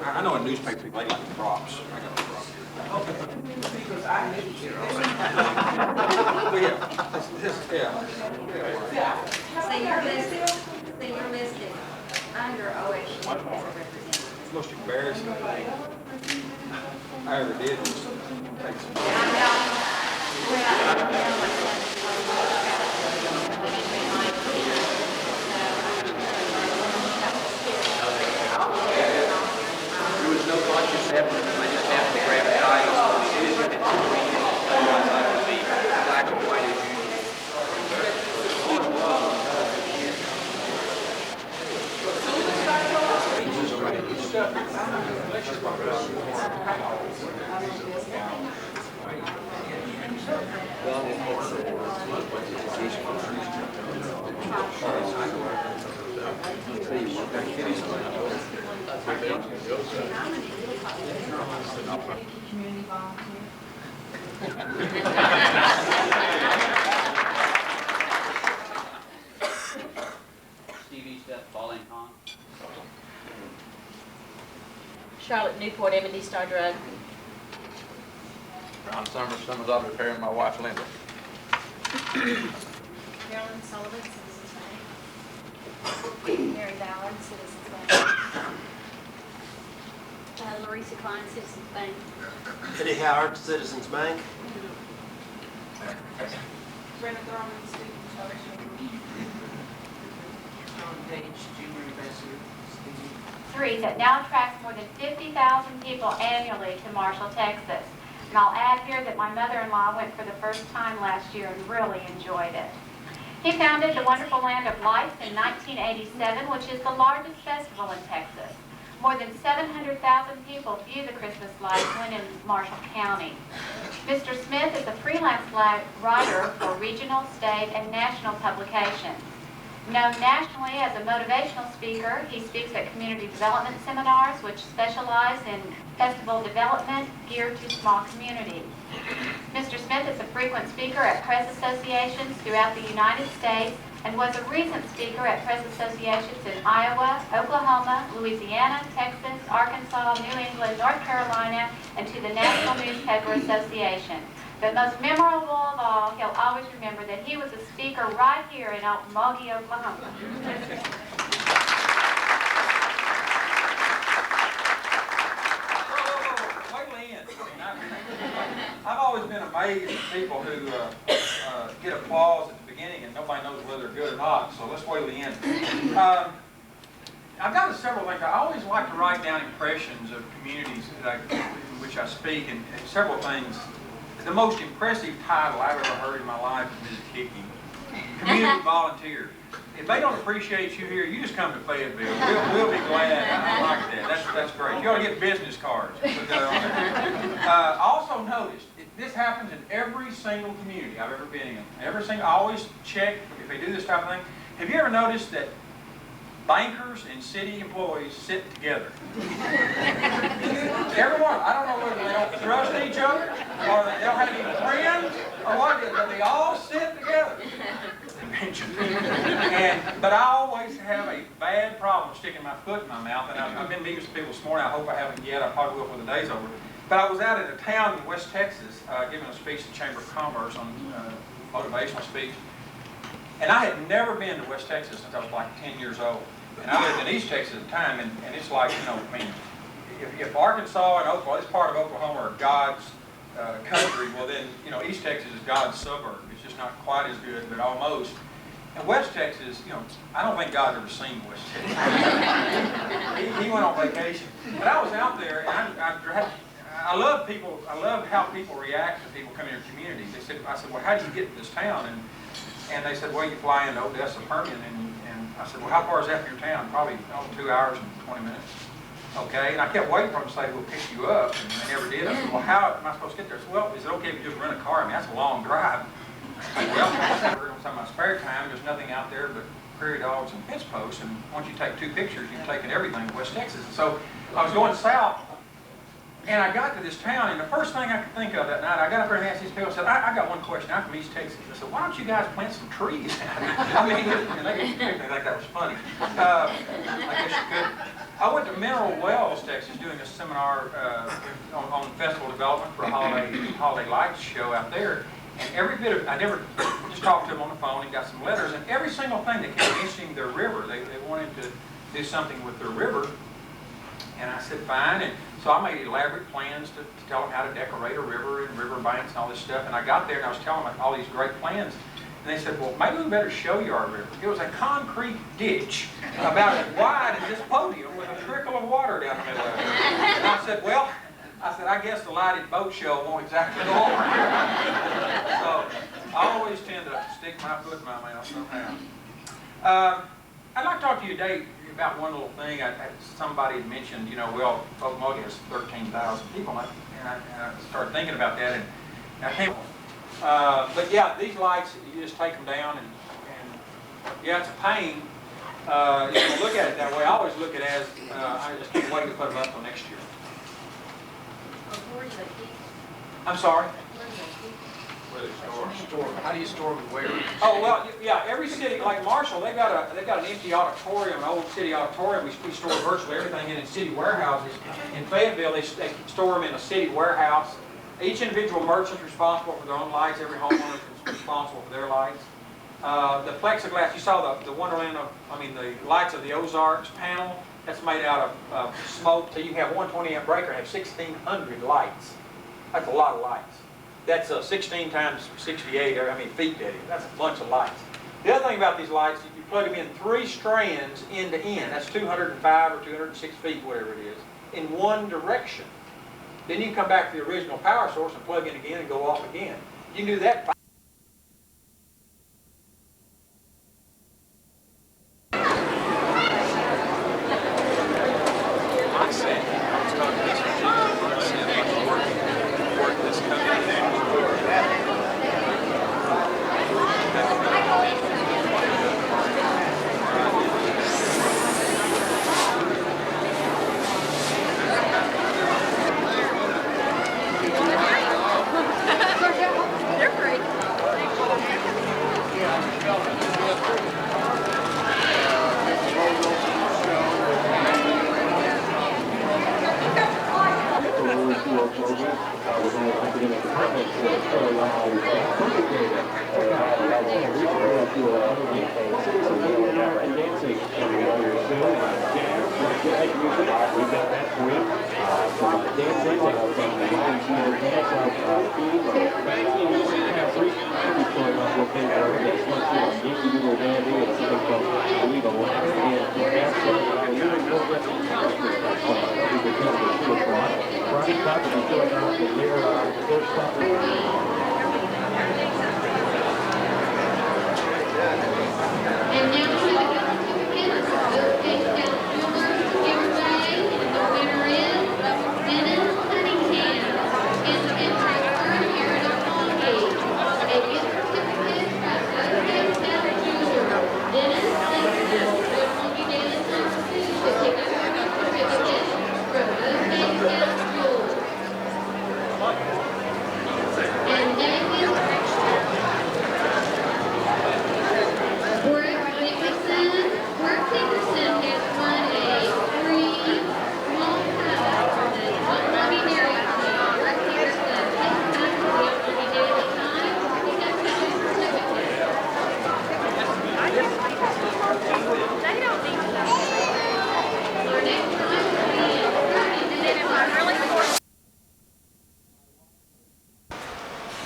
I know in newspapers they like the props. I got the prop here. Because I need you. So you're listed under OSU as a representative. It's the most embarrassing thing I ever did was take some. There was no conscious effort. I just happened to grab the title. As soon as you could read it, otherwise I would be black and white as usual. Community volunteer. TV stuff, Ball and Con. Charlotte Newport, M&D Star Drug. Ron Summers, Summers Auto Repair, and my wife Linda. Carolyn Sullivan, Citizens Bank. Mary Ballard, Citizens Bank. Larissa Klein, Citizens Bank. Eddie Howard, Citizens Bank. Brenda Thurman, student scholarship. John Page, junior ambassador. 3 that now attracts more than 50,000 people annually to Marshall, Texas. And I'll add here that my mother-in-law went for the first time last year and really enjoyed it. He founded the Wonderful Land of Lights in 1987, which is the largest festival in Texas. More than 700,000 people view the Christmas lights when in Marshall County. Mr. Smith is a freelance writer for regional, state, and national publications. Known nationally as a motivational speaker, he speaks at community development seminars which specialize in festival development geared to small communities. Mr. Smith is a frequent speaker at press associations throughout the United States and was a recent speaker at press associations in Iowa, Oklahoma, Louisiana, Texas, Arkansas, New England, North Carolina, and to the National Newspaper Association. But most memorable of all, he'll always remember that he was a speaker right here in Okmulgee, Oklahoma. I've always been amazed at people who get applause at the beginning and nobody knows whether they're good or not, so let's wait till the end. I've got several things. I always like to write down impressions of communities in which I speak, and several things. The most impressive title I've ever heard in my life is kicking. Community volunteer. If they don't appreciate you here, you just come to Fayetteville. We'll be glad. I like that. That's great. You ought to get business cards. Put that on there. Also notice, this happens in every single community I've ever been in. I always check if they do this type of thing. Have you ever noticed that bankers and city employees sit together? Everyone. I don't know whether they don't trust each other or they don't have any friends or what, but they all sit together. But I always have a bad problem sticking my foot in my mouth, and I've been meeting with people this morning. I hope I haven't yet. I probably will before the day's over. But I was out in a town in West Texas giving a speech at the Chamber of Commerce on motivational speech. And I had never been to West Texas since I was like 10 years old. And I lived in East Texas at the time, and it's like, you know, I mean, if Arkansas and Oklahoma, this part of Oklahoma are God's country, well then, you know, East Texas is God's suburb. It's just not quite as good, but almost. And West Texas, you know, I don't think God's ever seen West Texas. he went on vacation. But I was out there, and I love people. I love how people react to people coming to your communities. I said, well, how do you get to this town? And they said, well, you fly into Odessa, Permian, and I said, well, how far is that from your town? Probably 2 hours and 20 minutes. Okay, and I kept waiting for them to say, we'll pick you up, and they never did. I said, well, how am I supposed to get there? I said, well, is it okay if you just rent a car? I mean, that's a long drive. I said, well, on my spare time, there's nothing out there but prairie dogs and fence posts, and once you take 2 pictures, you've taken everything in West Texas. So I was going south, and I got to this town, and the first thing I could think of that night, I got up there and asked these people, I said, I got one question. I'm from East Texas. I said, why don't you guys plant some trees? I mean, and they think that was funny. I guess you could. I went to Mineral Wells, Texas, doing a seminar on festival development for a holiday lights show out there. And every bit of, I never just talked to them on the phone and got some letters, and every single thing they kept mentioning their river. They wanted to do something with their river. And I said, fine. And so I made elaborate plans to tell them how to decorate a river and river banks and all this stuff. And I got there and I was telling them all these great plans. And they said, well, maybe we better show you our river. It was a concrete ditch about as wide as this podium with a trickle of water down the middle of it. And I said, well, I guess the lighted boat show won't exactly go over here. So I always tend to stick my foot in my mouth somehow. I'd like to talk to you today about one little thing. Somebody had mentioned, you know, well, Okmulgee has 13,000 people, and I started thinking about that, and I came. But yeah, these lights, you just take them down, and yeah, it's a pain. If you look at it that way, I always look at it as, I just can't wait to put them up till next year. Where do they keep? I'm sorry? Where do they keep? Where they store. How do you store them where? Oh, well, yeah, every city, like Marshall, they've got an empty auditorium, an old city auditorium. We store virtually everything in city warehouses. In Fayetteville, they store them in a city warehouse. Each individual merchant's responsible for their own lights. Every homeowner is responsible for their lights. The plexiglass, you saw the Wonderland the lights of the Ozarks panel, that's made out of smoke. So you have 120 amp breaker, have 1,600 lights. That's a lot of lights. That's 16 times 68, feet that is. That's a bunch of lights. The other thing about these lights, you plug them in 3 strands end to end. That's 205 or 206 feet, whatever it is, in one direction. Then you come back to the original power source and plug in again and go off again. You can do that.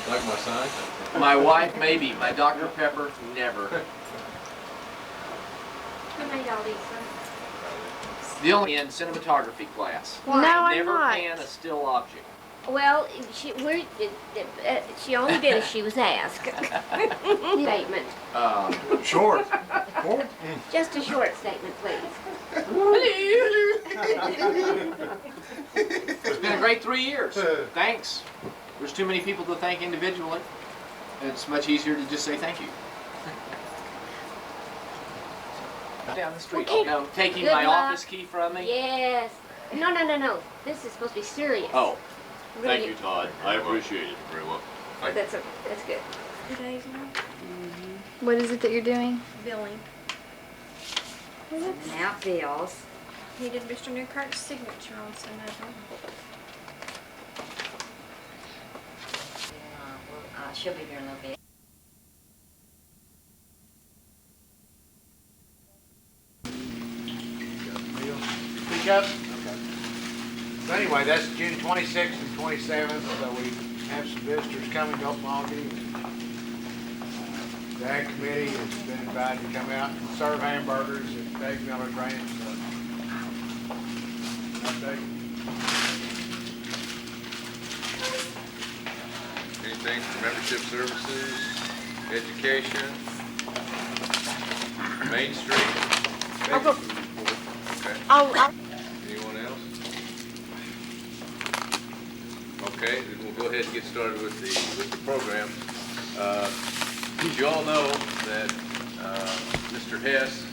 Like my son? My wife, maybe. My Dr. Pepper, never. Who made all these, sir? The only in cinematography class. No, I'm Never not. pan a still object. Well, she only did as she was asked. Statement. Short. Just a short statement, please. It's been a great 3 years. Thanks. There's too many people to thank individually. And it's much easier to just say thank you. Down the street. Okay. No, taking Good my luck. office key from me. Yes. No. This is supposed to be serious. Oh, Really. thank you, Todd. I appreciate it very well. That's good. What is it that you're doing? Billing. Now bills. Needed Mr. Newkirk's signature on some of them. She'll be here in a little bit. Speak up? Okay. So anyway, that's June 26th and 27th, so we have some visitors coming to Okmulgee. The Ag Committee has been invited to come out and serve hamburgers at Dave Miller's Ranch. So, update. Anything for membership services, education, Main Street? Okay. Anyone else? Okay, then we'll go ahead and get started with the program. As you all know that Mr. Hess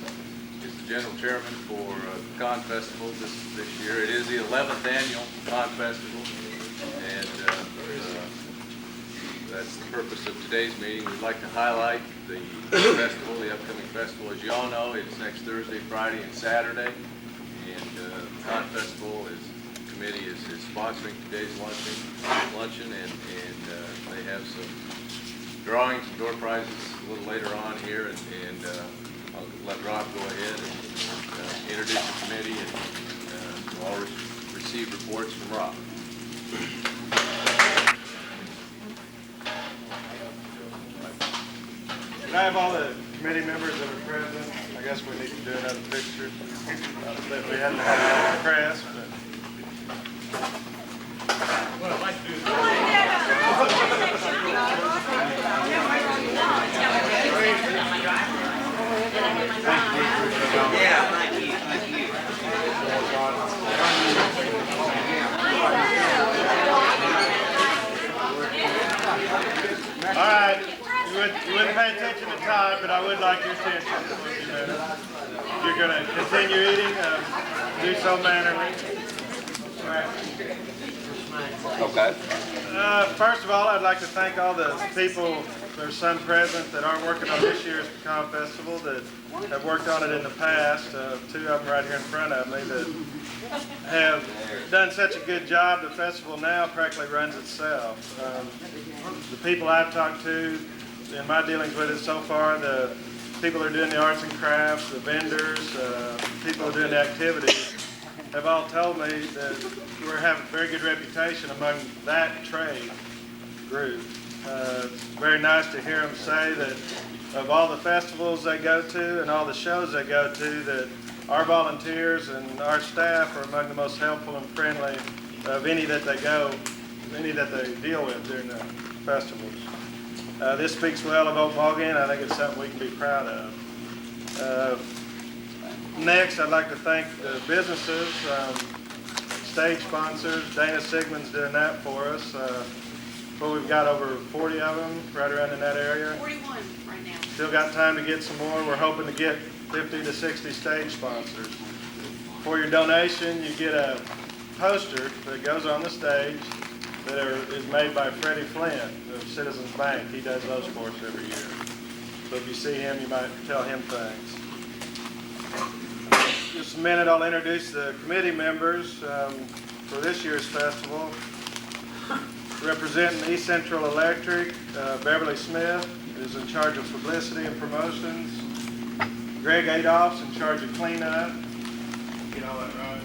is the general chairman for the Con Festival this year. It is the 11th annual Con Festival, and that's the purpose of today's meeting. We'd like to highlight the festival, the upcoming festival. As you all know, it's next Thursday, Friday, and Saturday. And the Con Festival committee is sponsoring today's luncheon, and they have some drawings and door prizes a little later on here. And I'll let Rob go ahead and introduce the committee, and we'll all receive reports from Rob. Can I have all the committee members that are present? I guess we need to do another picture. That we hadn't had the press, but. What I'd like to do Yeah, thank you, thank you. All right, you wouldn't pay attention to time, but I would like your attention. If you're going to continue eating, do so mannerly. All right. Okay. First of all, I'd like to thank all the people, there's some present that aren't working on this year's Pecan Festival that have worked on it in the past. Two of them right here in front of me that have done such a good job. The festival now practically runs itself. The people I've talked to in my dealings with it so far, the people who are doing the arts and crafts, the vendors, people who are doing the activities, have all told me that we're having a very good reputation among that trade group. It's very nice to hear them say that of all the festivals they go to and all the shows they go to, that our volunteers and our staff are among the most helpful and friendly of any that they deal with during the festivals. This speaks well of Okmulgee, and I think it's something we can be proud of. Next, I'd like to thank the businesses, stage sponsors. Dana Sigmund's doing that for us. We've got over 40 of them right around in that area. 41 right now. Still got time to get some more. We're hoping to get 50 to 60 stage sponsors. For your donation, you get a poster that goes on the stage that is made by Freddie Flint of Citizens Bank. He does those for us every year. So if you see him, you might tell him thanks. Just a minute, I'll introduce the committee members for this year's festival. Representing East Central Electric, Beverly Smith is in charge of publicity and promotions. Greg Adolph's in charge of cleanup. Get all that right.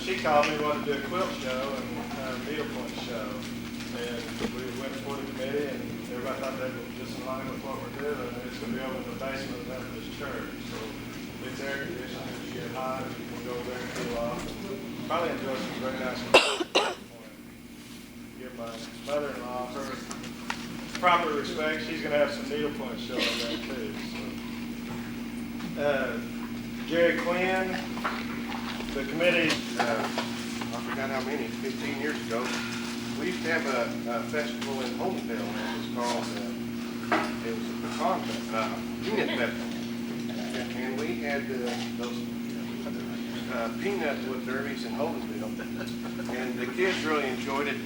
She called me, wanted to do a quilt show and needlepoint show. And we went for the committee, and everybody thought they were just in line with what we're doing. And it's going to be over in the basement of the Methodist Church. So it's air conditioned, it's get hot, you can go there and cool off. Probably enjoy some very nice quilt. Give my mother-in-law her proper respect. She's going to have some needlepoint show on that too. So. Jerry Quinn, the committee, I forgot how many, 15 years ago, we used to have a festival in Holmesville. It was called, it was a pecan peanut festival. And we had those peanut wood derbies in Holmesville. And the kids really enjoyed it.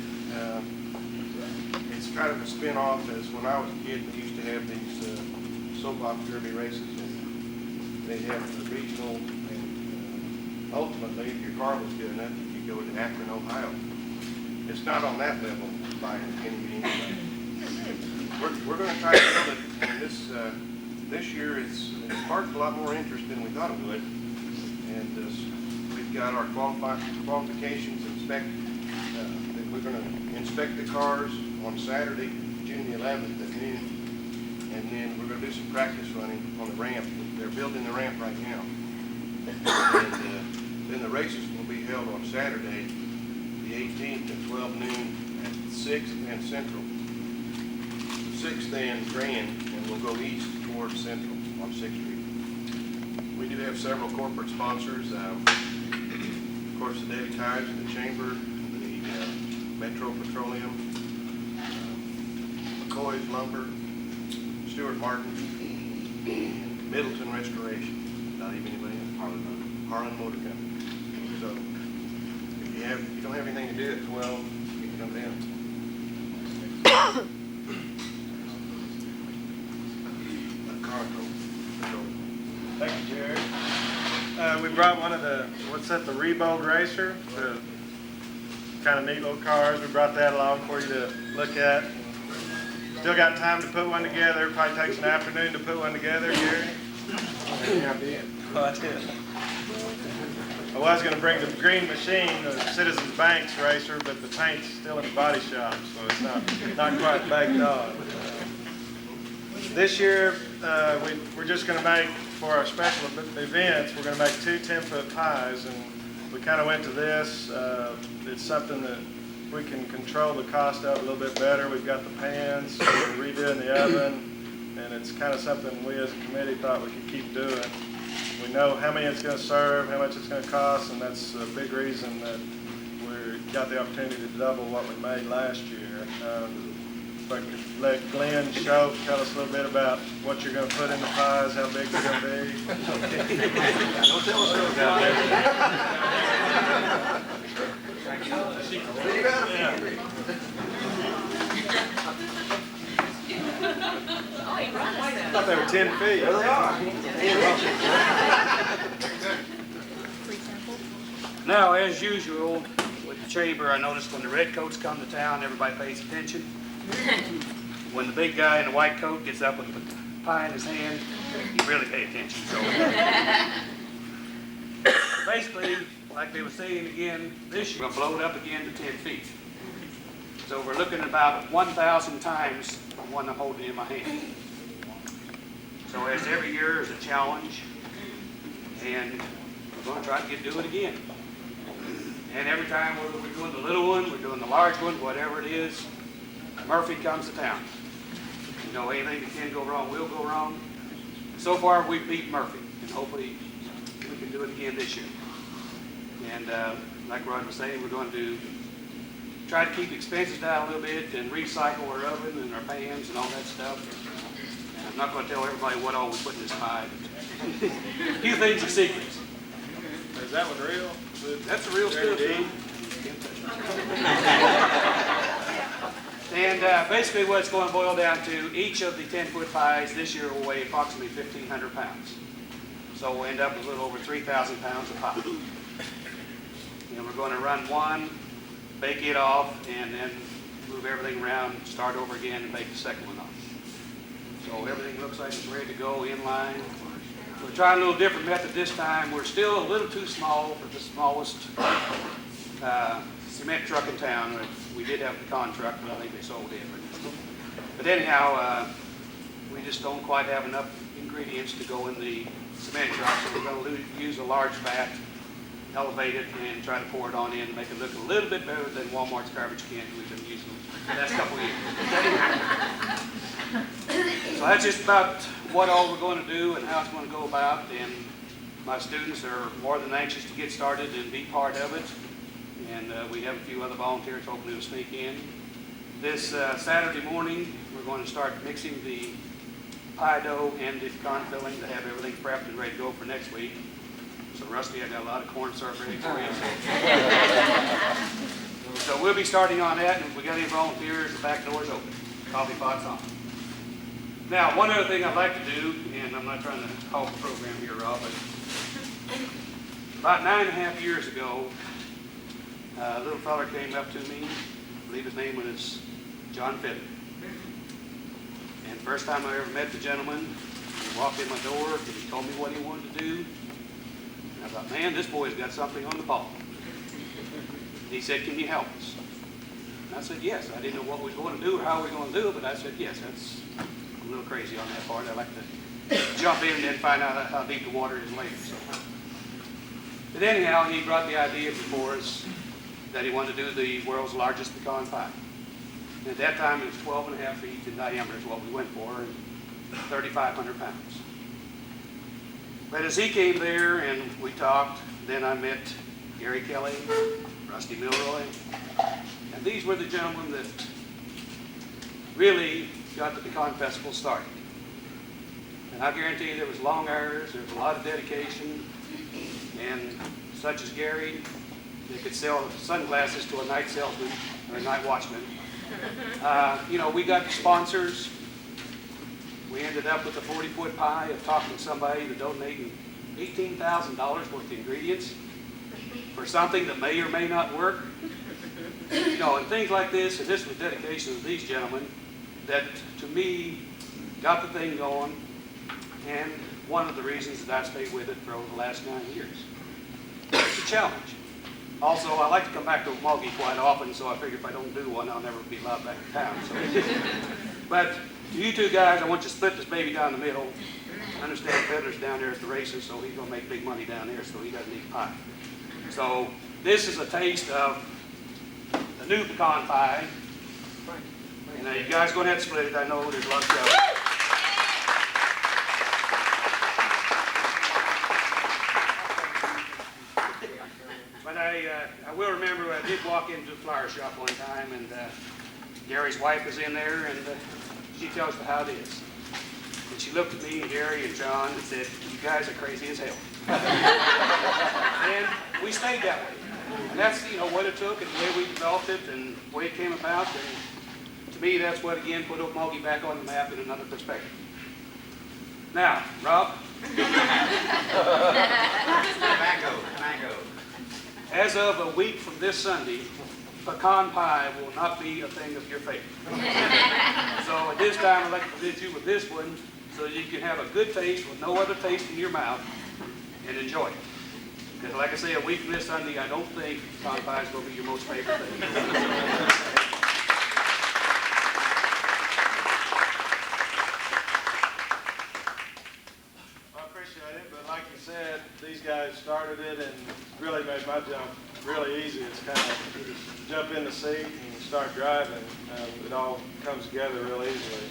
It's kind of a spin-off as when I was a kid, we used to have these soap box derby races. And they'd have the regional and ultimately, if your car was good enough, you could go to Akron, Ohio. It's not on that level by any means. We're going to try to build it, and this year it's sparked a lot more interest than we thought it would. And we've got our qualifications that we're going to inspect the cars on Saturday, June the 11th at noon, and then we're going to do some practice running on the ramp. They're building the ramp right now. And then the races will be held on Saturday, the 18th at 12 noon at 6th and Central. 6th and Grand, and we'll go east towards Central on 6th Street. We do have several corporate sponsors. Of course, the Daily Times and the Chamber, the Metro Petroleum, McCoy's Lumber, Stuart Martin, and Middleton Restoration. Not even anybody else. Harlan Motor Company. So if you don't have anything to do at 12, you can come down. Thank you, Jared. We brought one of the the Rebold Racer, the kind of neat little cars. We brought that along for you to look at. Still got time to put one together. Probably takes an afternoon to put one together, Gary. Yeah, I did. Oh, I did. I was going to bring the green machine, the Citizens Banks Racer, but the paint's still in the body shop, so it's not quite baked on. This year, we're just going to make, for our special events, we're going to make 2 10-foot pies, and we kind of went to this. It's something that we can control the cost of a little bit better. We've got the pans, we're redoing the oven, and it's kind of something we as a committee thought we could keep doing. We know how many it's going to serve, how much it's going to cost, and that's a big reason that we got the opportunity to double what we made last year. If I could let Glenn tell us a little bit about what you're going to put in the pies, how big they're going to be. Don't tell us I thought they were 10 feet. There they are. Now, as usual, with the chamber, I noticed when the red coats come to town, everybody pays attention. When the big guy in the white coat gets up with the pie in his hand, you really pay attention. So, basically, like they were saying again, this year, we're going to blow it up again to 10 feet. So we're looking at about 1,000 times the one I'm holding in my hand. So as every year is a challenge, and we're going to try to do it again. And every time, whether we're doing the little one, we're doing the large one, whatever it is, Murphy comes to town. You know, anything that can go wrong will go wrong. So far, we've beat Murphy, and hopefully we can do it again this year. And like Rod was saying, we're going to try to keep expenses down a little bit and recycle our oven and our pans and all that stuff. And I'm not going to tell everybody what all we put in this pie. A few things are secrets. Is that one real? That's the real stuff. And basically what it's going to boil down to, each of the 10-foot pies this year will weigh approximately 1,500 pounds. So we'll end up with a little over 3,000 pounds of pie. And we're going to run one, bake it off, and then move everything around, start over again, and bake the second one off. So everything looks like it's ready to go in line. We're trying a little different method this time. We're still a little too small for the smallest cement truck in town. We did have a pecan truck, but I think they sold it. But anyhow, we just don't quite have enough ingredients to go in the cement truck, so we're going to use a large vat, elevate it, and try to pour it on in to make it look a little bit better than Walmart's garbage cans we've been using the last couple of years. So that's just about what all we're going to do and how it's going to go about. And my students are more than anxious to get started and be part of it. And we have a few other volunteers hoping to sneak in. This Saturday morning, we're going to start mixing the pie dough and the pecan filling to have everything prepped and ready to go for next week. So Rusty, I got a lot of corn syrup ready for you. So we'll be starting on that, and if we got any volunteers, the back door's open. Coffee pot's on. Now, one other thing I'd like to do, and I'm not trying to hog the program here, Rob, but About 9.5 years ago, a little fella came up to me, I believe his name was John Fitter. And the first time I ever met the gentleman, he walked in my door and he told me what he wanted to do. And I thought, man, this boy's got something on the ball. He said, can you help us? And I said, yes. I didn't know what we were going to do or how we were going to do it, but I said, yes, that's a little crazy on that part. I like to jump in and then find out how deep the water is later. So. But anyhow, he brought the idea before us that he wanted to do the world's largest pecan pie. And at that time, it was 12.5 feet in diameter is what we went for, and 3,500 pounds. But as he came there and we talked, then I met Gary Kelly, Rusty Milroy, and these were the gentlemen that really got the Pecan Festival started. And I guarantee you there was long hours, there was a lot of dedication, and such as Gary, they could sell sunglasses to a night salesman or a night watchman. You know, we got sponsors. We ended up with a 40-foot pie of talking to somebody to donating $18,000 worth of ingredients for something that may or may not work. You know, and things like this, and this was dedication of these gentlemen that, to me, got the thing going, and one of the reasons that I've stayed with it for over the last 9 years. It's a challenge. Also, I like to come back to Okmulgee quite often, so I figure if I don't do one, I'll never be allowed back in town. So. But you two guys, I want you to split this baby down the middle. I understand Federer's down there at the races, so he's going to make big money down there, so he doesn't need pie. So this is a taste of the new pecan pie. And you guys are going to have to split it. I know there's a lot of trouble. But I will remember I did walk into the flower shop one time, and Gary's wife was in there, and she tells me how it is. And she looked at me and Gary and John and said, you guys are crazy as hell. And we stayed that way. And that's, you know, what it took and the way we developed it and the way it came about. And to me, that's what, again, put Okmulgee back on the map in another perspective. Now, Rob. Mango. As of a week from this Sunday, pecan pie will not be a thing of your favorite. So at this time, I'd like to present you with this one so you can have a good taste with no other taste in your mouth and enjoy it. Because like I say, a week from this Sunday, I don't think pecan pie is going to be your most favorite thing. These guys started it and really made my jump really easy. It's kind of, you just jump in the seat and start driving. It all comes together real easily.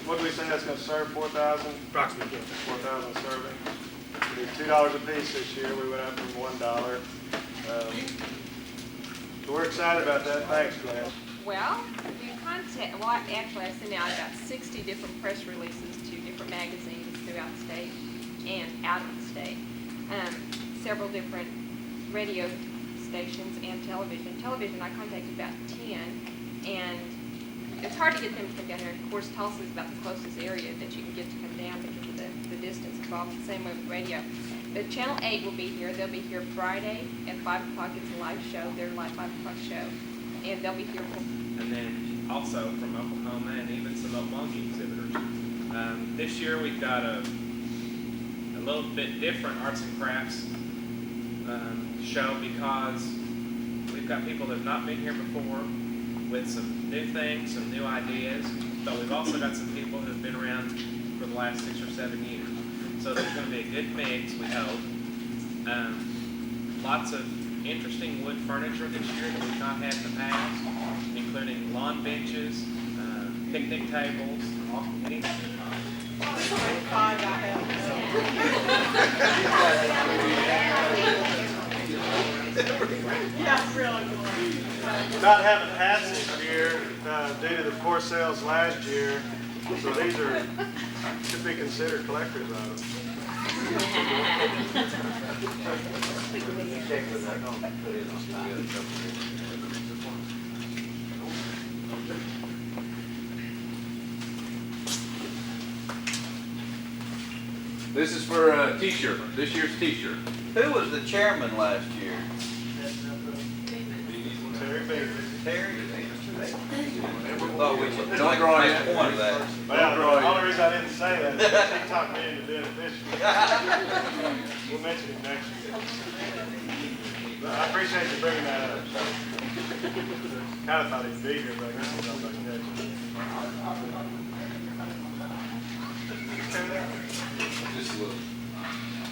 What do we say that's going to serve? 4,000? Approximately. 4,000 servings. We did $2 a piece this year. We went up from $1. So we're excited about that. Thanks, Glenn. Well, actually I sent out about 60 different press releases to different magazines throughout the state and out of the state. Several different radio stations and television. Television, I contacted about 10, and it's hard to get them to come down here. Of course, Tulsa is about the closest area that you can get to come down because of the distance involved. The same way with radio. But Channel 8 will be here. They'll be here Friday at 5 o'clock. It's a live show. Their live 5 o'clock show. And they'll be here for... And then also from Oklahoma and even some Okmulgee exhibitors. This year we've got a little bit different arts and crafts show because we've got people that have not been here before with some new things, some new ideas, but we've also got some people who have been around for the last 6 or 7 years. So there's going to be a good mix, we hope. Lots of interesting wood furniture this year that we've not had in the past, including lawn benches, picnic tables, anything. Not having hats this year due to the poor sales last year, so these should be considered collector's items. This is for a t-shirt, this year's t-shirt. Who was the chairman last year? Terry Beaver. Terry? Thought we should Don't draw make yet. a point of that. Well, the only reason I didn't say that is because he talked me into doing it this year. We'll mention it next year. But I appreciate you bringing that up. Kind of thought he'd be here, but I guess he's on vacation. Just a little.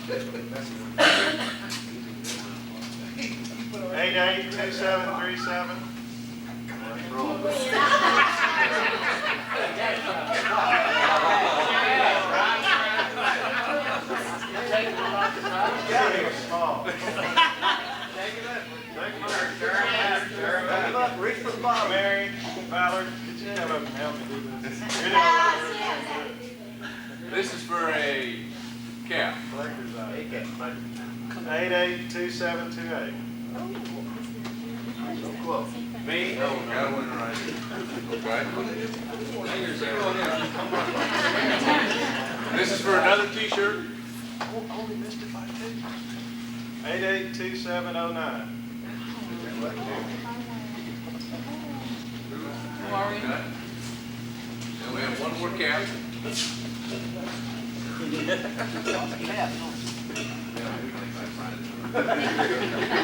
882737. Yeah, he was small. Reach for the bottom. Mary, Ballard, get your hand up and help me do this. This is for a cap. Collector's eye. 882728. Close. Me? Oh, got one right. Okay. This is for another t-shirt. Only missed it by 2. 882709. Okay. And we have one more cap.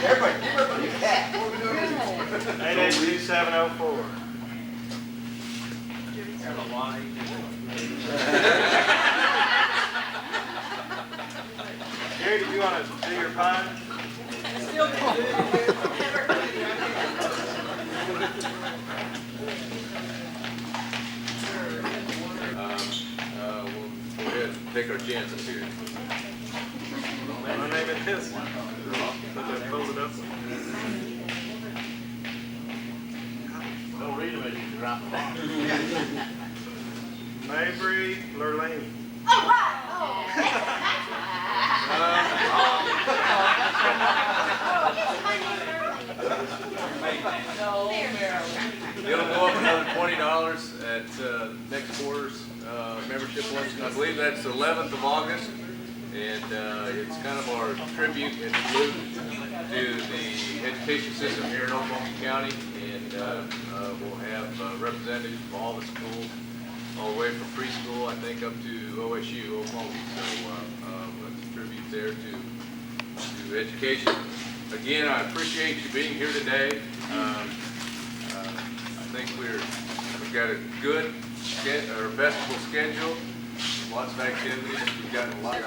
Everybody, cat. 882704. Gary, did you want to do your pie? We'll go ahead and take our chances here. My name is his. Close it up. Don't read them as you drop them off. Mabry Lurleen. It'll go up another $20 at next quarter's membership luncheon. I believe that's the 11th of August, and it's kind of our tribute and salute to the education system here in Okmulgee County, and we'll have representatives from all the schools, all the way from preschool, I think, up to OSU, Okmulgee. So that's a tribute there to education. Again, I appreciate you being here today. I think we've got a good festival schedule, lots of activities. We've got a lot.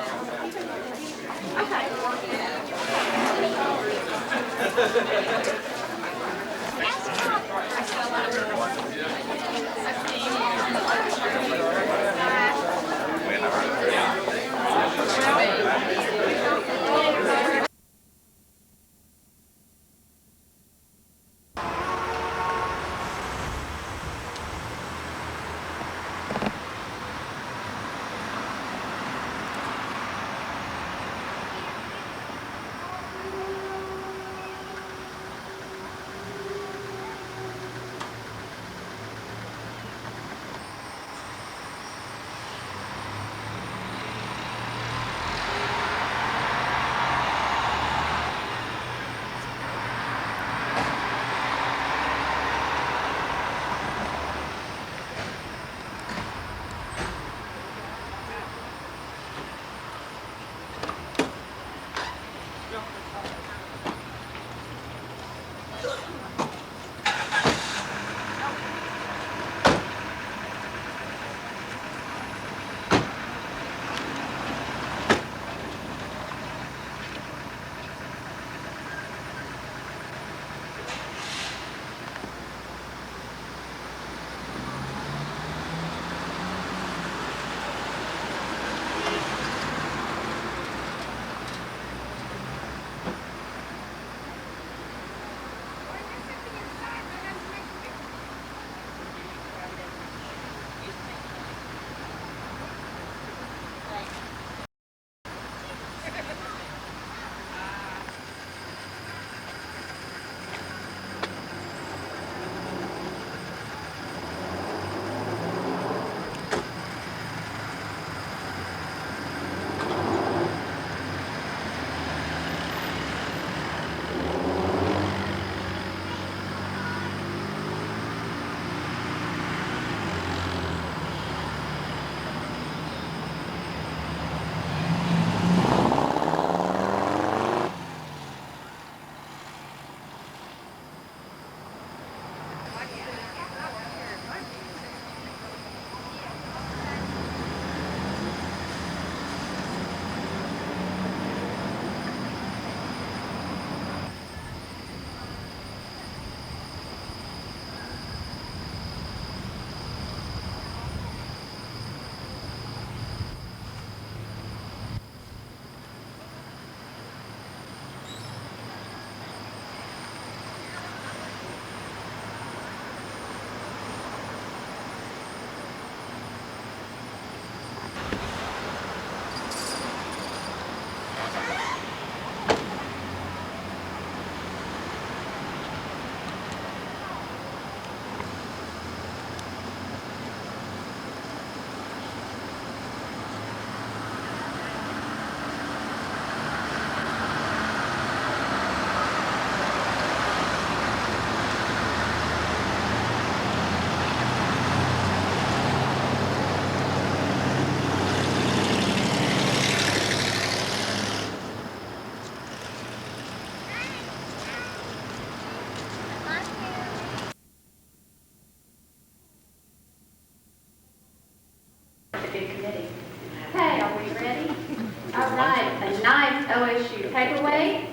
Okay.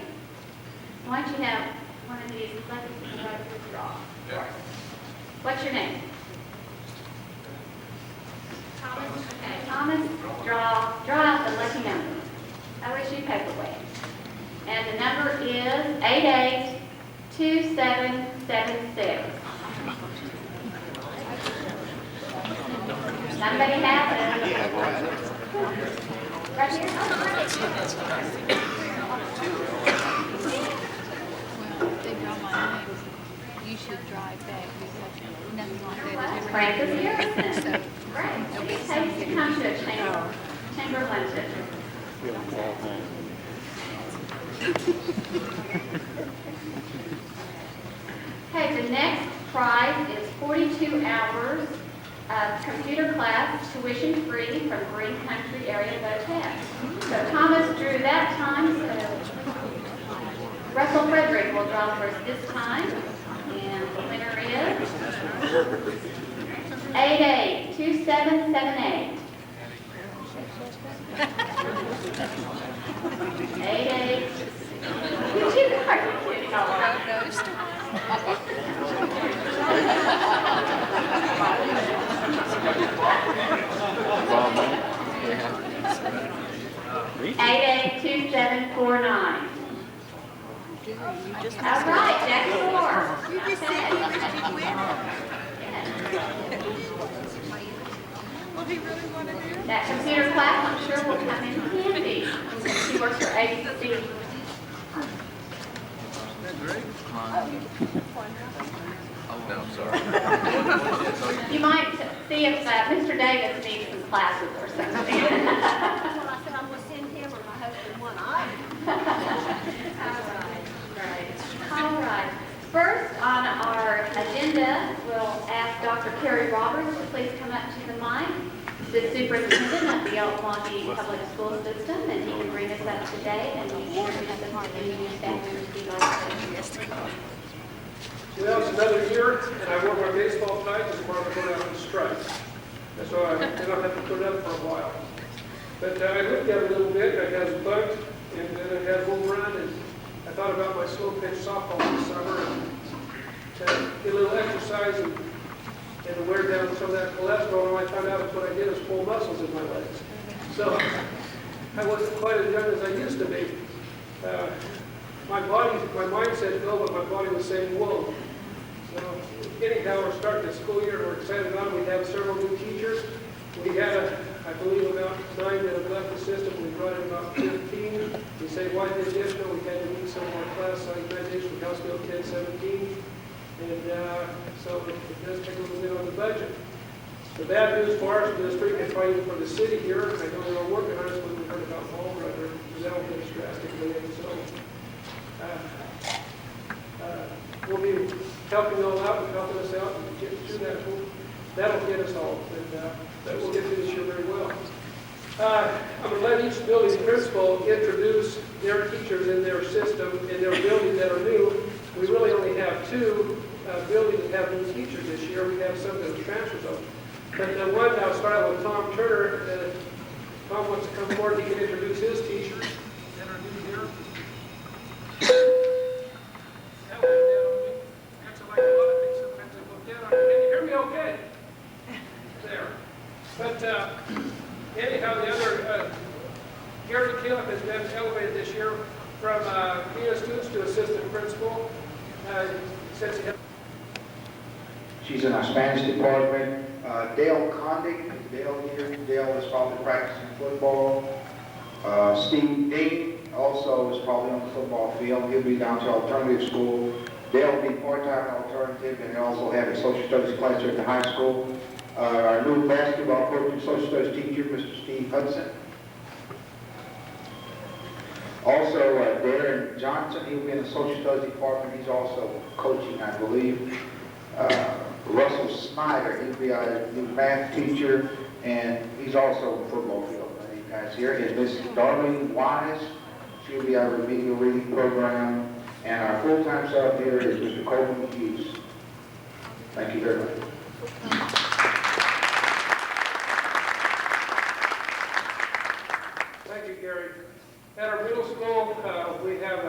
Why don't you have one of these, let us withdraw. What's your name? Thomas. Okay, Thomas, draw out the lucky number. I wish you paperweight. And the number is 882776. Somebody have it? Right here? Well, they draw my name. You should drive back because nothing like that is ever Francis happened. Harrison. Great. It takes to come to a chamber luncheon. Okay, the next prize is 42 hours of computer class, tuition free from Green Country Area VHS. So Thomas drew that time, so Russell Frederick will draw for us this time. And the winner is 882778. 88. You are kidding. Eight 2749. All right, Jack Moore. You just said he was a big winner. Will he really want to do it? That computer class, I'm sure, will come in handy. She works for ABC. No, sorry. You might see if Mr. Davis needs some classes or something. Well, I said I'm going to send him or my husband one item. All right. First on our agenda, we'll ask Dr. Carrie Roberts to please come up to the mic. The superintendent of the Okmulgee Public School System, and he can bring us up to date and introduce us to any new staff members he'd like to. Well, it's another year, and I wore my baseball tie because tomorrow I'm going out on strike. And so I don't have to put it up for a while. But I looked at it a little bit, I got it bugged, and then I had a home run, and I thought about my slow pitch softball this summer, and to get a little exercise and to wear down some of that cholesterol, and I found out what I did is pull muscles in my legs. So I wasn't quite as young as I used to be. My mind said go, but my body was saying whoa. So anyhow, we're starting the school year, we're excited about it. We have several new teachers. We had, I believe, about 9 that have left the system. We brought in about 15. We say, why the additional? We had to meet some of our class size graduation with House Bill 1017. And so it does take a little bit on the budget. The bad news for our district and probably even for the city here, I know they're all working on it, but we heard about Fall Brother, that'll hit us drastically. And so we'll be helping you all out and helping us out and get through that. That'll get us all, and that will get through this year very well. I'm going to let each building principal introduce their teachers in their system, in their building that are new. We really only have 2 buildings that have new teachers this year. We have some that have transfers of. But the one, I'll start out with Tom Turner. Tom wants to come forward. He can introduce his teachers that are new here. That went down on me. That's like a lot of things. Sometimes they go down on me. Can you hear me okay? There. But anyhow, the other, Gary Killiff has been elevated this year from PA students to assistant principal. Since he had She's in our Spanish department. Dale Condick, is Dale here? Dale is probably practicing football. Steve Dean also is probably on the football field. He'll be down to alternative school. Dale will be part-time alternative, and they also have a social studies class here at the high school. Our new basketball coach and social studies teacher, Mr. Steve Hudson. Also, Darren Johnson, he'll be in the social studies department. He's also coaching, I believe. Russell Snyder, he'll be our new math teacher, and he's also on the football field. You guys here. And Miss Darlene Wise, she'll be our remedial reading program. And our full-time sub here is Mr. Coleman Hughes. Thank you very much. Thank you, Gary. At our middle school, we have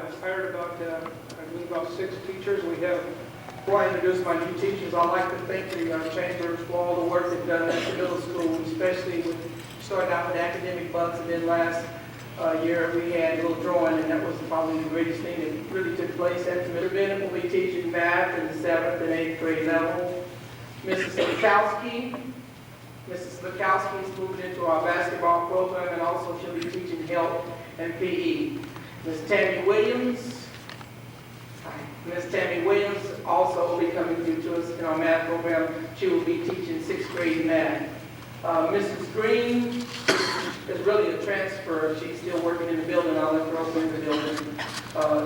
Before I introduce my new teachers, I'd like to thank the Chambers for all the work they've done at the middle school, especially with starting out with academic bucks, and then last year we had a little drawing, and that was probably the greatest thing that really took place at the middle. Bennett will be teaching math in the 7th and 8th grade level. Mrs. Lukowski is moving into our basketball program, and also she'll be teaching health and PE. Ms. Tammy Williams also will be coming through to us in our math program. She will be teaching 6th grade math. Mrs. Green is really a transfer. She's still working in the building. I'll let her open in the building.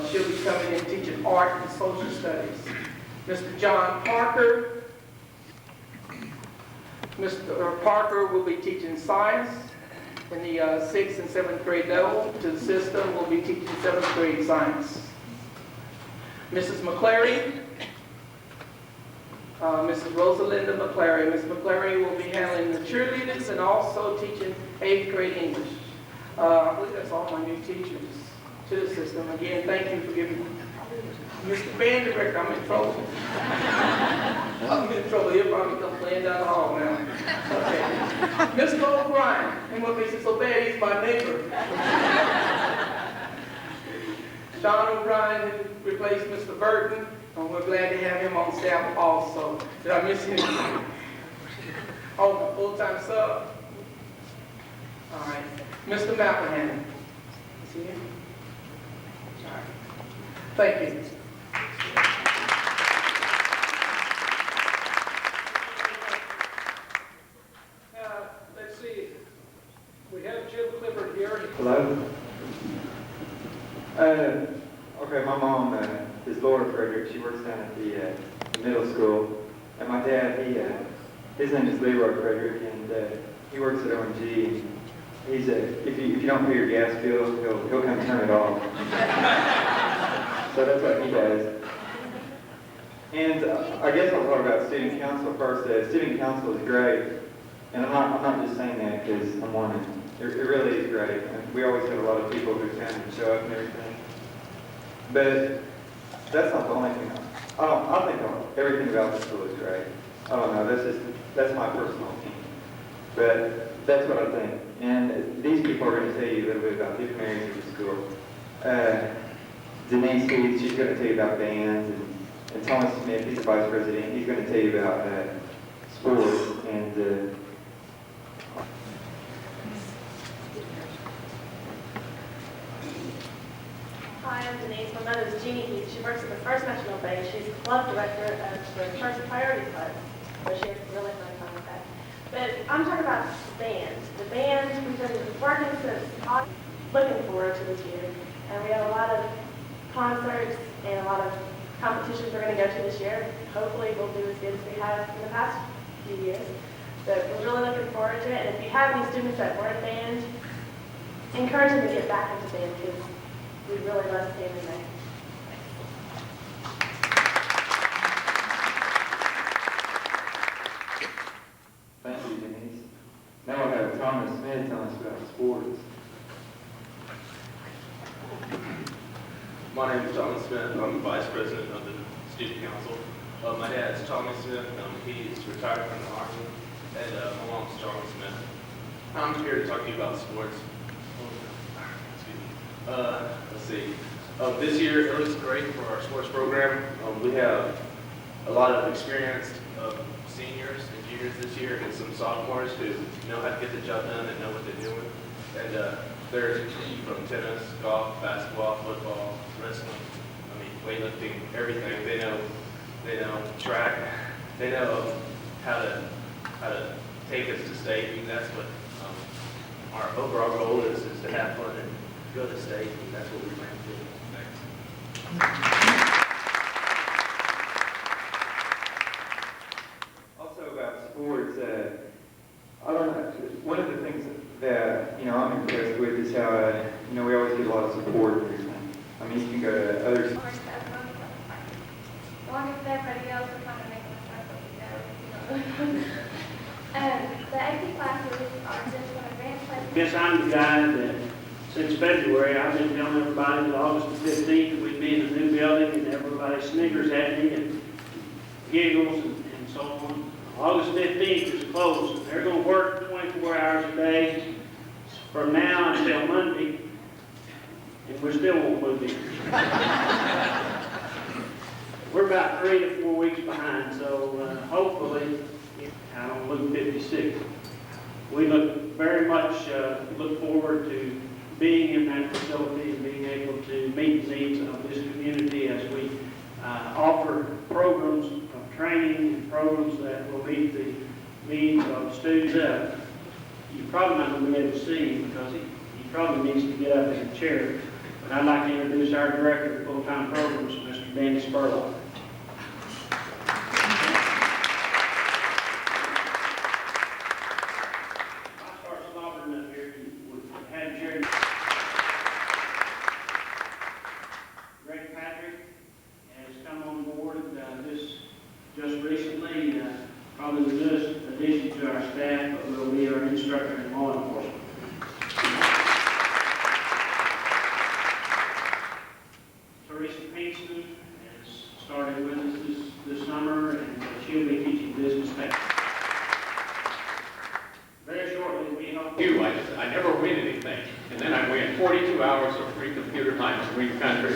She'll be coming in teaching art and social studies. Mr. John Parker. Mr. Parker will be teaching science in the 6th and 7th grade level. To the system, will be teaching 7th grade science. Mrs. McClary, Mrs. Rosalinda McClary. Ms. McClary will be handling the cheerleaders and also teaching 8th grade English. I believe that's all my new teachers to the system. Again, thank you for giving me. Mr. Band Director, I'm in trouble. I'm in trouble. He'll probably come playing down the hall now. Okay. Mr. O'Brien, and what makes it so bad, he's my neighbor. Sean O'Brien replaced Mr. Burton, and we're glad to have him on staff also. Did I miss him? Oh, the full-time sub? All right. Mr. McElhannon. Is he here? All right. Thank you. Let's see. We have Jim Clifford here. Hello. Okay, my mom is Laura Frederick. She works down at the middle school. And my dad, his name is Leroy Frederick, and he works at OMG. He's if you don't pay your gas bill, he'll come turn it off. So that's what he does. And I guess I'll talk about student council first. Student council is great, and I'm not just saying that because I'm one of them. It really is great. And we always have a lot of people who come and show up and everything. But that's not the only thing. I think everything about the school is great. I don't know. That's my personal opinion. But that's what I think. And these people are going to tell you a little bit about different areas of the school. Denise Keith, she's going to tell you about bands, and Thomas Smith, he's the vice president. He's going to tell you about sports and. Hi, I'm Denise. My mother is Jeannie Heath. She works at the First National Bank. She's the club director of the First Priority Club. So she has a really fun time with that. But I'm talking about the band. The band, we've been working since August, looking forward to this year. And we have a lot of concerts and a lot of competitions we're going to go to this year. Hopefully we'll do as good as we have in the past few years. But we're really looking forward to it. And if you have any students that weren't band, encourage them to get back into band because we really love seeing them there. Thank you, Denise. Now we'll have Thomas Smith tell us about sports. My name is Thomas Smith. I'm the vice president of the student council. My dad is Thomas Smith. He's retired from the Army. And my mom's Charles Smith. I'm here to talk to you about sports. Excuse me. Let's see. This year, it looks great for our sports program. We have a lot of experienced seniors and juniors this year, and some sophomores who know how to get the job done and know what they're doing. And there's a team from tennis, golf, basketball, football, wrestling, weightlifting, everything. They know track. They know how to take us to state, and that's what our overall goal is to have fun and go to state, and that's what we plan to do. Thanks. Also about sports, I don't know, one of the things that, I'm impressed with is how, we always get a lot of support and everything. I mean, you can go to other As long as everybody else is kind of making us go. The AP classes are just an advanced class. Guess I'm the guy that, since February, I've been telling everybody that August the 15th we'd be in the new building, and everybody sniggers at me and giggles and so on. August 15th is closed. They're going to work 24 hours a day from now until Monday, and we still won't move in. We're about 3 to 4 weeks behind, so hopefully, I don't look 56. We very much look forward to being in that facility and being able to meet the needs of this community as we offer programs of training and programs that will meet the needs of students. You're probably not going to be able to see him because he probably needs to get up in a chair. But I'd like to introduce our Director of Full-Time Programs, Mr. Danny Spurlock. Just recently, probably the newest addition to our staff, but will be our instructor in law enforcement. Teresa Pinkston has started with us this summer, and she'll be teaching business tech. Very shortly, we hope. I never win anything, and then I win 42 hours of free computer time in Green Country.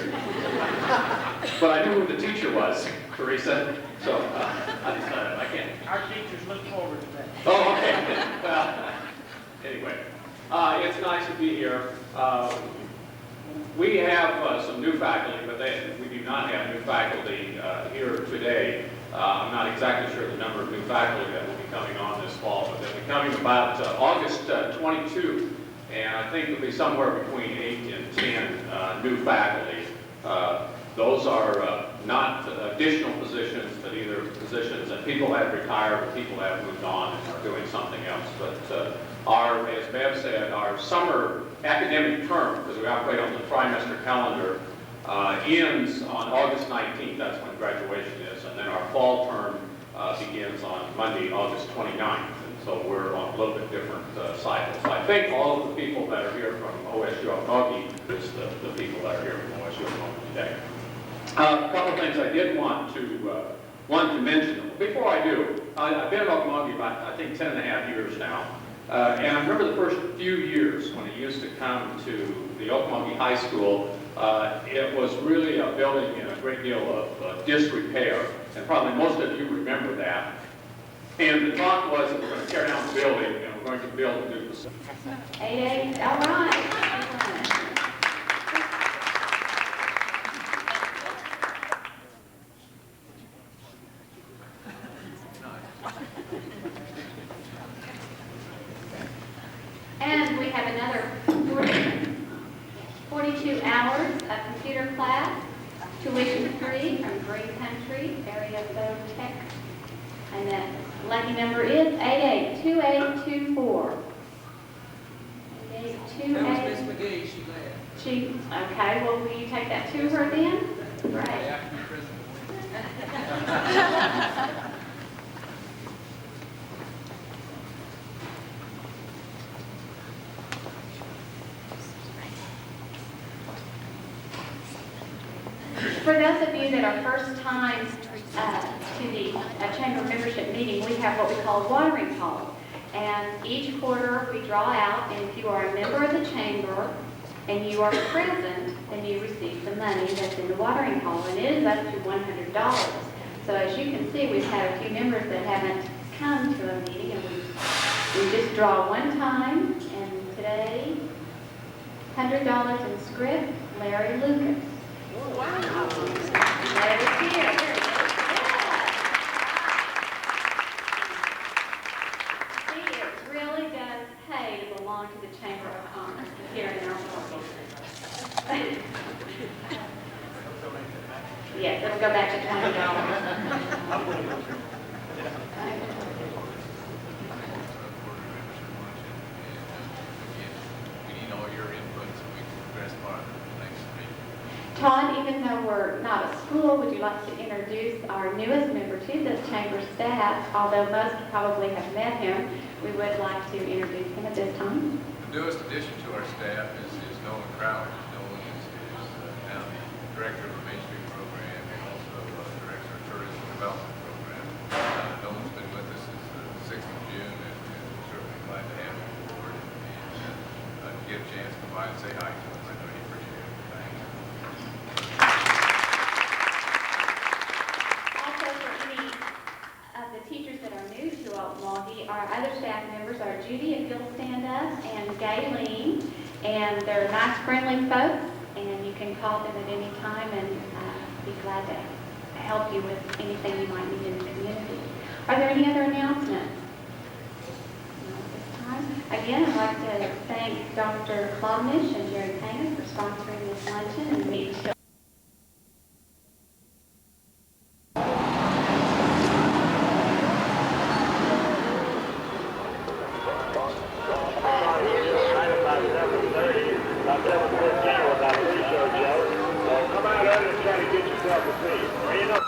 But I knew who the teacher was, Teresa, so I decided I can't. Our teachers look forward to that. Oh, okay. Well, anyway, it's nice to be here. We have some new faculty, but we do not have new faculty here today. I'm not exactly sure the number of new faculty that will be coming on this fall, but they'll be coming about August 22, and I think it'll be somewhere between 8 and 10 new faculty. Those are not additional positions, but either positions that people have retired or people have moved on and are doing something else. But as Bev said, our summer academic term, because we operate on the trimester calendar, ends on August 19th. That's when graduation is. And then our fall term begins on Monday, August 29th. And so we're on a little bit different cycles. So I think all of the people that are here from OSU Okmulgee is the people that are here from OSU Okmulgee today. A couple of things I did want to mention. Before I do, I've been at Okmulgee about, I think, 10 and a half years now. And I remember the first few years when it used to come to the Okmulgee High School, it was really a building in a great deal of disrepair. And probably most of you remember that. And the talk was that we're going to tear down the building and we're going to build a new facility. 8-8, all right. And we have another 42 hours of computer class, tuition free from Green Country, area code tech. And the lucky number is 882824. 8828. She, okay, well, will you take that to her then? Right. For those of you that are first time to the Chamber membership meeting, we have what we call a watering hole. And each quarter we draw out, and if you are a member of the Chamber and you are present, then you receive the money that's in the watering hole, and it is up to $100. So as you can see, we've had a few members that haven't come to a meeting, and we just draw one time, and today, $100 in script, Larry Lucas. Wow. Larry's here. See, it really does pay to belong to the Chamber of Commerce here in our office. Yes, it'll go back to $20. Todd, even though we're not a school, would you like to introduce our newest member to the Chamber staff? Although most probably have met him, we would like to introduce him at this time. The newest addition to our staff is Nolan Crowder. Nolan is now the director of the Main Street program and also director of tourism development program. by and say hi to him. I know he appreciates it. Thanks. Also, for any of the teachers that are new to Okmulgee, our other staff members are Judy, if you'll stand up, and Gayleen, and they're nice, friendly folks, and you can call them at any time and be glad to help you with anything you might need in the community. Are there any other announcements? No, at this time. Again, I'd like to thank Dr. Klobnish and Jerry Payne for sponsoring this luncheon and meeting. Come out early and try to get yourself a seat. You know.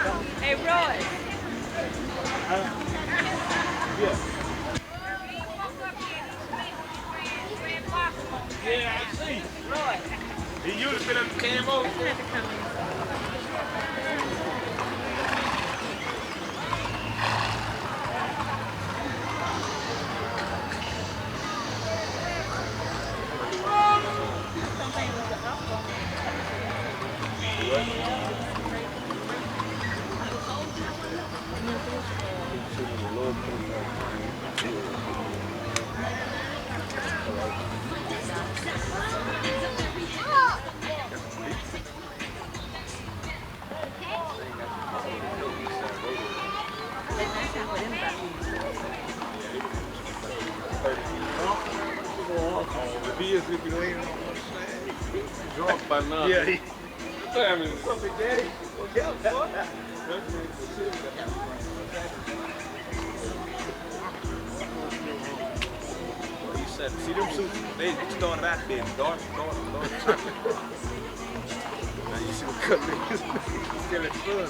Hey, Roy. Yeah, I see. Roy. He usually been at the camo. If he is, if you leaning on one side, drunk by now. Yeah, he. I mean, what's up, Daddy? What's up, boy? He said, see them suits, they started out being dark. Now you see what color is. He's still at fun.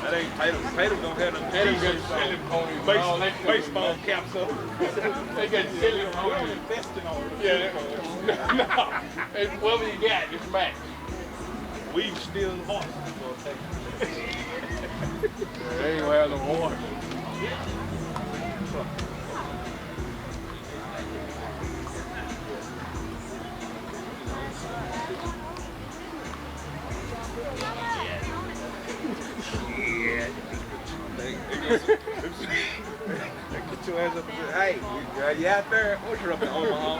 That ain't Tatum. Tatum don't have them silly ponies, baseball caps up. They got silly ponies. Investing on it. Yeah. No. It's whatever you got, it's max. We stealing the horse. They ain't gonna have no horse. Get your ass up and say, hey, you out there? Why don't you up in Omaha?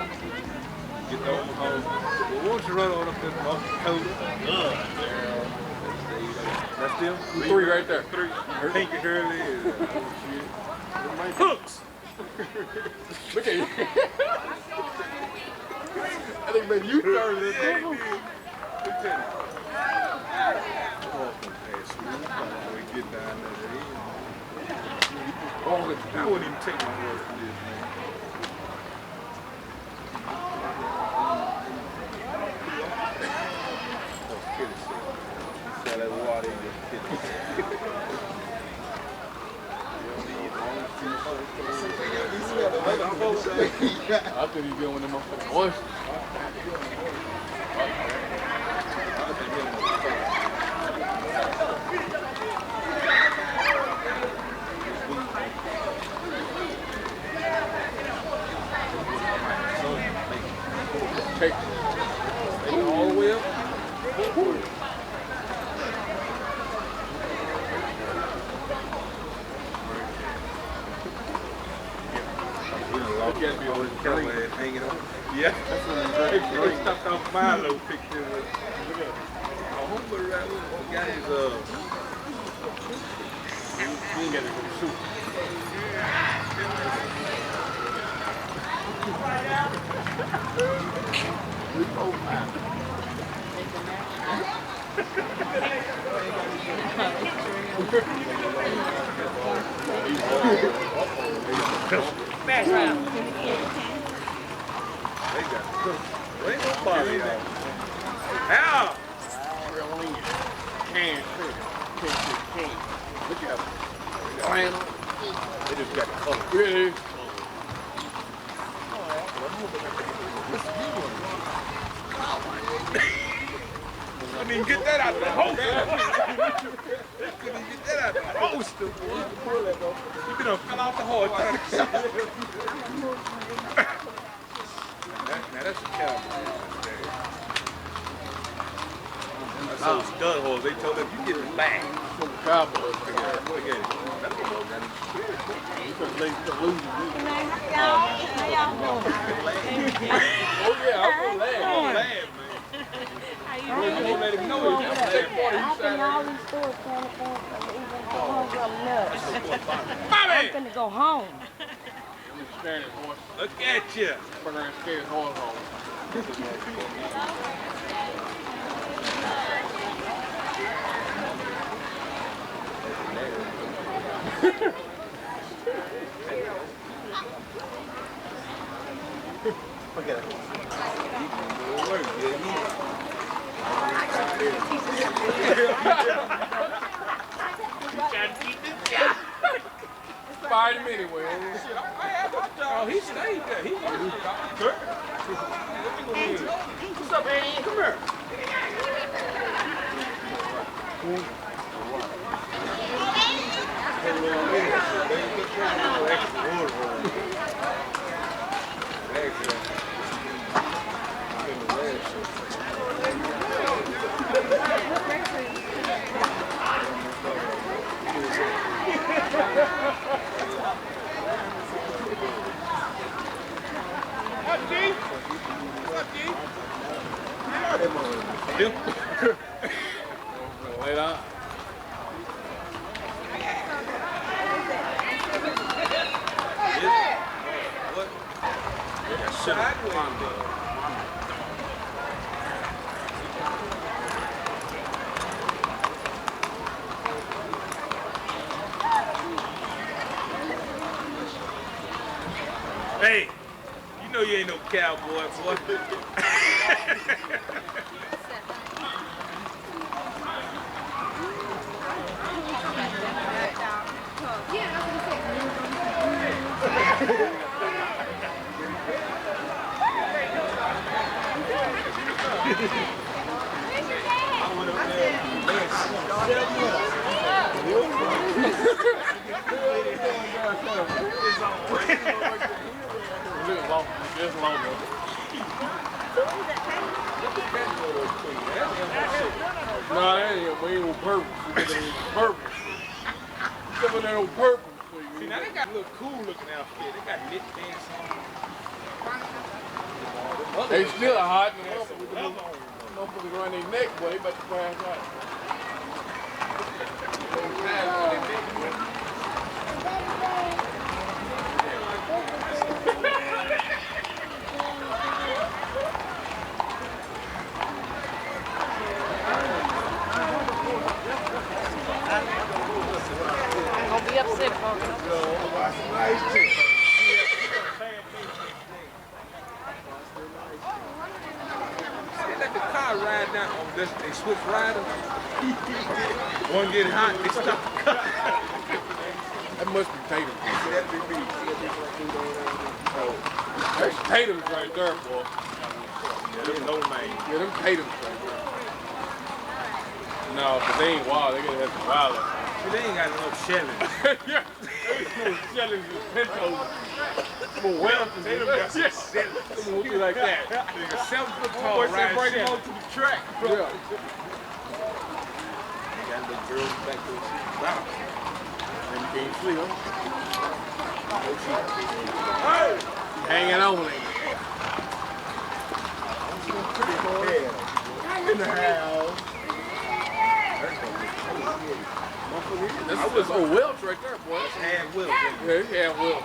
Get to Omaha. Well, why don't you run on up this coast? That's still? Three right there. Three. Pinky Hurley. Hooks! Look at you. I think man, you started it. Look at it. We get down there. Oh, I wouldn't even take my word for this, man. Oh, kitty shit. Got that water in your kitty. I think he's doing them motherfucking oysters. Take it all the way up. You can't be always hanging on. Yeah, that's what they stopped off my little picture. Look at a homeboy right with the guy is he ain't got to go shoot. Fast round. They got cooked. They ain't gonna bother y'all. How? Can. Look at them. They just got color. Really? I didn't get that out of the hole. You gonna come off the horse. Now that's a cowboy. That's a stud horse. They told him you get it back. From the cowboys. Look at it. You could lose the losing. Oh yeah, I'm gonna laugh. I'm gonna laugh, man. You won't let him know he's not laugh. I've been to all these stores trying to find something. Even go home, I'm nuts. I'm finna go home. Look at you. We're going to scare his horse home. Look at it. Fired him anyway. Oh, he stayed there. He was What's up, Annie? Come here. Lay down. Hey, you know you ain't no cowboy, boy. No, that ain't. We ain't on purpose. We did it on purpose. Something that on purpose. See, now they got a little cool looking outfit. They got knit pants on. They still hot. Motherfuckers around their neck, boy. They about to crash out. Don't be upset, folks. They let the car ride down on this. They switch riders. One get hot, they stop the car. That must be Tatum. That's Tatum's right there, boy. Yeah, them no man. Yeah, them Tatum's right there. No, but they ain't wild. They gotta have some wild. They ain't got no shellings. Yeah, no shellings and pintos. Some Wellingtons. Tatum got some shellings. Some will be like that. Nigga 7 foot tall, right? Bring them over to the track, bro. Yeah. Got the girls back to the seat. Wow. And you can't sleep, huh? Hey! Hanging on it. Hang in the house. That's old Welch right there, boy. That's half Welch. Yeah, he's half Welch.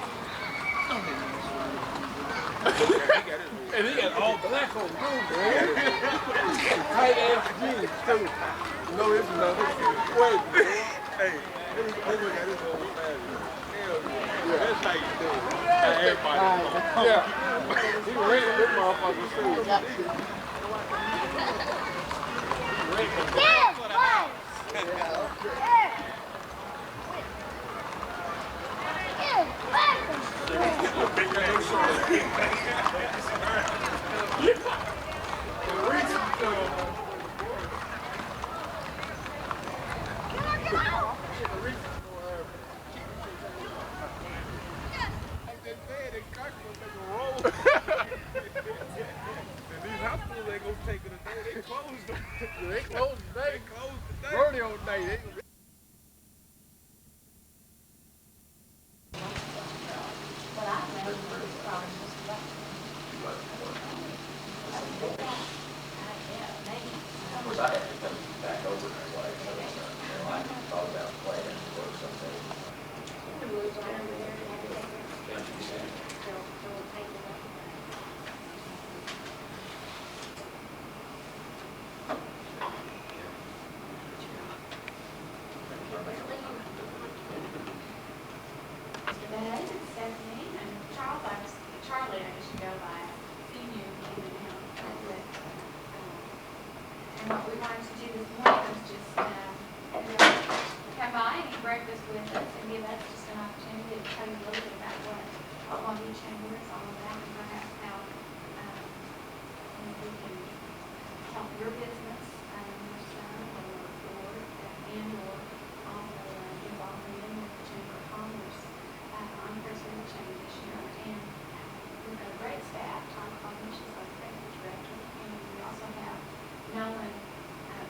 And he got all black on too, man. Tight ass jeans too. No, this is not. Wait, Hey, look at this old man. Hell yeah. That's how you do it. Everybody. Yeah. He ready to this motherfucker too. They closed today. Rodeo day. What I read was probably just about. Yeah, maybe. Of course, I had to come back over and I was like, I thought about playing or something. Stephanie and Charlie, I guess you go by. He knew him and him. And what we wanted to do this morning was just come by and eat breakfast with us and give us just an opportunity to tell you a little bit about what Okmulgee Chamber is all about and perhaps how we can help your business, your son or and/or also involve them with the Chamber of Commerce. I'm president of Chamber this year, and we've got a great staff. Tom Collins is our executive director, and we also have Nolan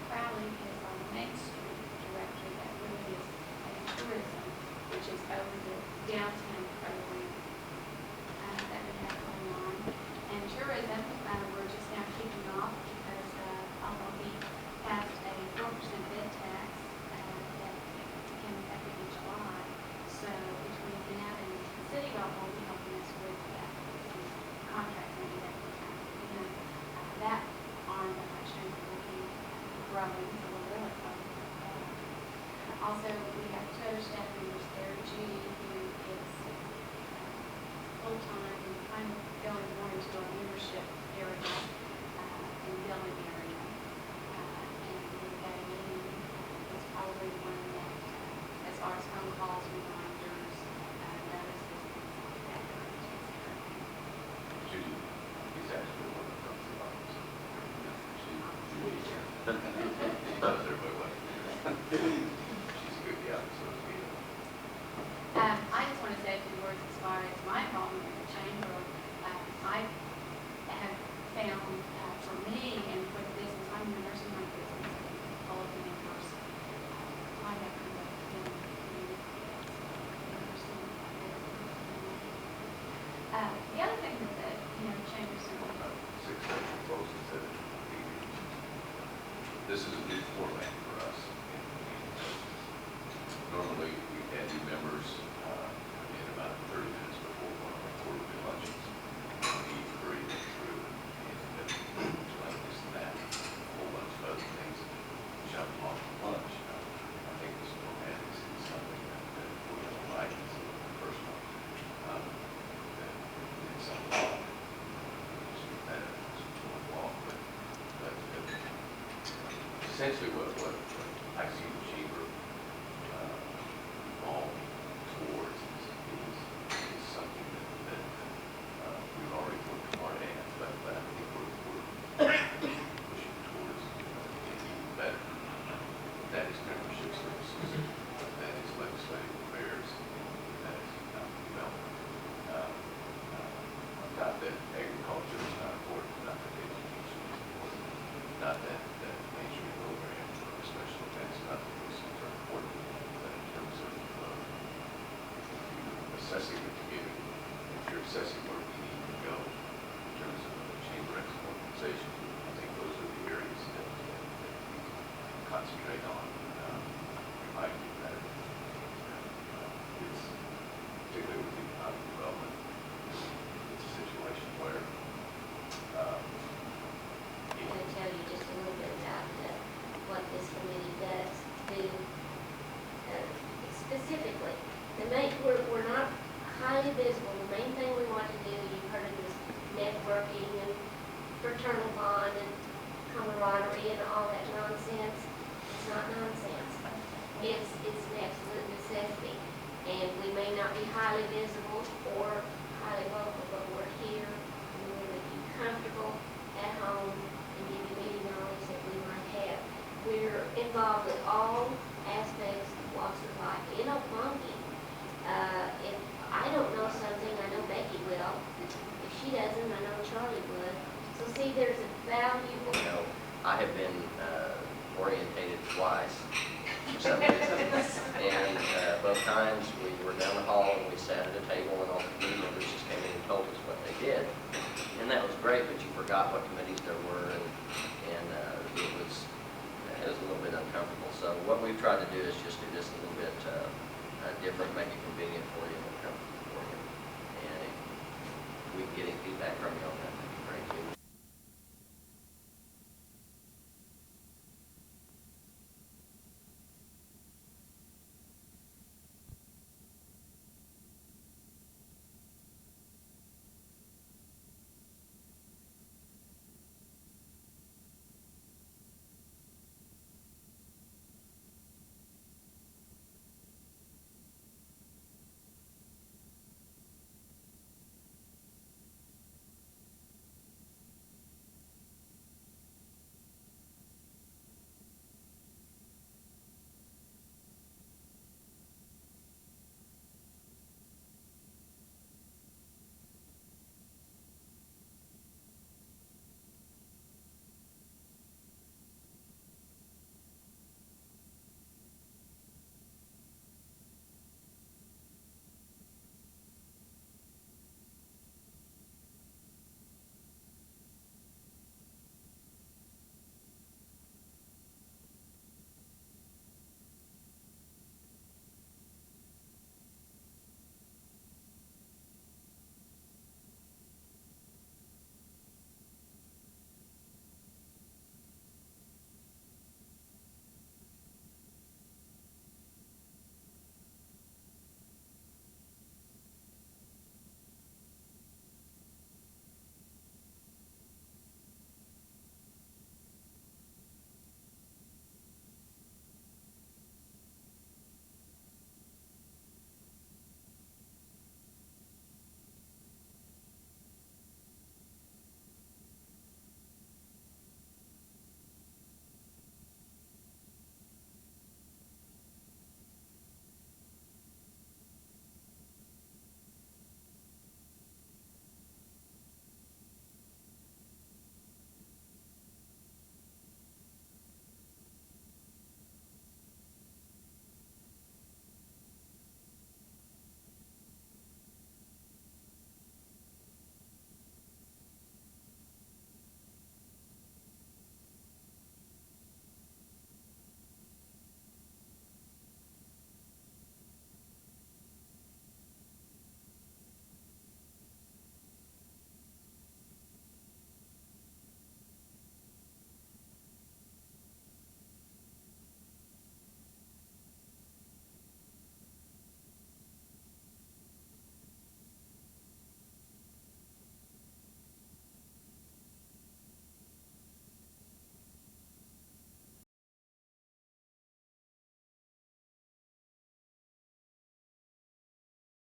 Crowley is our Main Street director that really is tourism, which is over the downtown program that we have going on. And tourism, we're just now kicking off because Okmulgee passed a 4% bid tax that became effective in July. So between that and the city of Okmulgee helping us with that contract money that we have, that arm of our chamber looking growing, so we're really excited about that. Also, we have two other staff members there, Judy, who is full-time and kind of going more into a leadership area in the billing area. And we've got Amy, who's probably one that, as far as phone calls, reminders, notices, things like that. Judy is actually one of the company officers. Does everybody like it? She's a good gal, so it's good. I just want to say a few words as far as my involvement with the chamber. I have found, for me and for the business, I'm the nursing home business, all of the members, I have kind of been the other thing that the chamber certainly. 6 central closes at 8. This is a new format for us. Normally, we had new members in about 30 minutes before one of our quarterly luncheons. We eat very through and like this and that, a whole bunch of other things, jump off lunch. I think this format is something that we don't like. It's a little personal. It's something essentially what I see the chamber evolving towards is something that we've already worked hard at, but I think we're pushing towards getting better. That is membership services, that is legislative affairs, that is economic development. Not that agriculture is not important, not that education is important, not that nature program or special events, not that those things are important, but in terms of assessing the community, if you're assessing where we need to go in terms of chamber organization, I think those are the areas that we concentrate on. I do that. It's particularly with economic development. It's a situation where I'm going to tell you just a little bit about what this committee does do specifically. We're not highly visible. The main thing we want to do, you've heard of this networking and fraternal bond and camaraderie and all that nonsense. It's not nonsense. It's an absolute necessity. And we may not be highly visible or highly vocal, but we're here and we want to make you comfortable at home and give you any knowledge that we might have. We're involved with all aspects of walks of life in Okmulgee. If I don't know something, I know Becky will. If she doesn't, I know Charlie would. So see, there's a valuable I have been orientated twice for some reason. And both times we were down the hall and we sat at a table and all the committee members just came in and told us what they did. And that was great, but you forgot what committees there were, and it was a little bit uncomfortable. So what we've tried to do is just do this a little bit different, make it convenient for you and comfortable for you. And if we can get any feedback from you on that, that'd be great too.